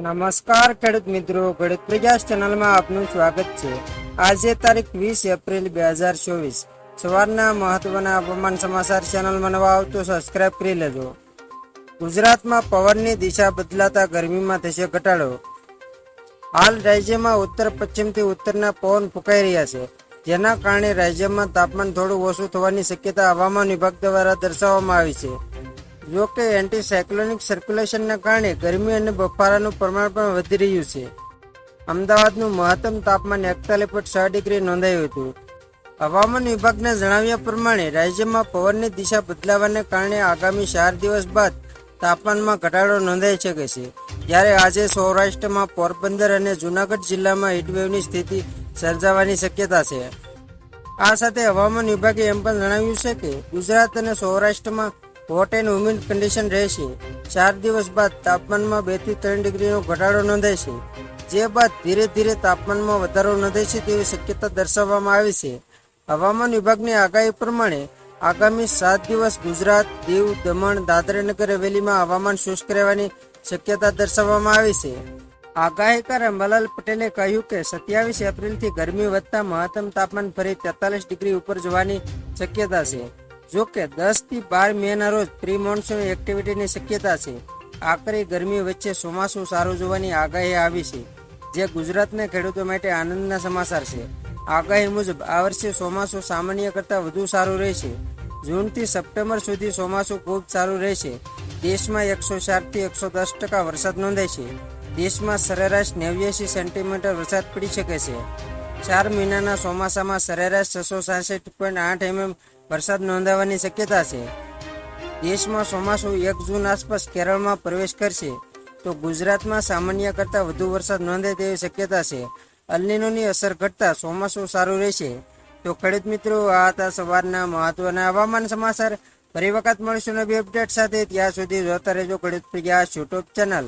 નમસ્કાર ખેડૂત મિત્રો, ખેડૂત પ્રયાસ ચેનલમાં આપનું સ્વાગત છે। આજે તારીખ 20 એપ્રિલ 2024 સવારના મહત્વના હવામાન સમાચાર ચેનલમાં નવા આવો તો સબસ્ક્રાઇબ કરી લેજો। ગુજરાતમાં પવનની દિશા બદલાતા ગરમીમાં થશે ઘટાડો। હાલ રાજ્યમાં ઉત્તર પશ્ચિમથી ઉત્તરના પવન ફૂંકાઈ રહ્યા છે, જેના કારણે રાજ્યમાં તાપમાન થોડું ઓછું થવાની શક્યતા હવામાન વિભાગ દ્વારા દર્શાવવામાં આવી છે। જો કે એન્ટી સાયક્લોનિક સર્ક્યુલેશનના કારણે ગરમી અને બફારાનું પ્રમાણ પણ વધી રહ્યું છે। અમદાવાદનું મહત્તમ તાપમાન 41.6 ડિગ્રી નોંધાયું હતું। હવામાન વિભાગના જણાવ્યા પ્રમાણે રાજ્યમાં પવનની દિશા બદલાવાને કારણે આગામી 4 દિવસ બાદ તાપમાનમાં ઘટાડો નોંધાઈ શકે છે, જ્યારે આજે સૌરાષ્ટ્રમાં પોરબંદર અને જૂનાગઢ જિલ્લામાં હીટવેવની સ્થિતિ સર્જાવાની શક્યતા છે। આ સાથે હવામાન વિભાગે એમ પણ જણાવ્યું છે કે ગુજરાત અને સૌરાષ્ટ્રમાં હોટ એન્ડ હ્યુમિડ કન્ડિશન રહેશે। 4 દિવસ બાદ તાપમાનમાં 2 થી 3 ડિગ્રીનો ઘટાડો નોંધાશે, જે બાદ ધીરે ધીરે તાપમાનમાં વધારો નોંધાશે તેવી શક્યતા દર્શાવવામાં આવી છે। હવામાન વિભાગની આગાહી પ્રમાણે આગામી 7 દિવસ ગુજરાત, દીવ, દમણ, દાદરાનગર હવેલીમાં હવામાન શુષ્ક રહેવાની શક્યતા દર્શાવવામાં આવી છે। આગાહીકાર અંબાલાલ પટેલે કહ્યું કે 27 એપ્રિલથી ગરમી વધતા મહત્તમ તાપમાન ફરી 43 ડિગ્રી ઉપર જવાની શક્યતા છે। જો કે 10 થી 12 મેના રોજ પ્રી મોન્સૂન એક્ટિવિટીની શક્યતા છે। આકરી ગરમી વચ્ચે ચોમાસું સારું જોવાની આગાહી આવી છે, જે ગુજરાતના ખેડૂતો માટે આનંદના સમાચાર છે। આગાહી મુજબ આ વર્ષે ચોમાસું સામાન્ય કરતાં વધુ સારું રહેશે। જૂનથી સપ્ટેમ્બર સુધી ચોમાસું ખૂબ સારું રહેશે। દેશમાં 104 થી 110% વરસાદ નોંધાય છે। દેશમાં સરેરાશ 89 સેન્ટીમીટર વરસાદ પડી શકે છે। 4 મહિનાના ચોમાસામાં સરેરાશ 666.8 mm વરસાદ નોંધાવાની શક્યતા છે। દેશમાં ચોમાસું 1 જૂન આસપાસ કેરળમાં પ્રવેશ કરશે, તો ગુજરાતમાં સામાન્ય કરતાં વધુ વરસાદ નોંધાય તેવી શક્યતા છે। અલ નીનોની અસર ઘટતા ચોમાસું સારું રહેશે। તો ખેડૂત મિત્રો, આ હતા સવારના મહત્વના હવામાન સમાચાર। ફરી વખત મળીશું નવી અપડેટ સાથે। ત્યાં સુધી જોતા રહેજો ખેડૂત પ્રયાસ યુટ્યુબ ચેનલ।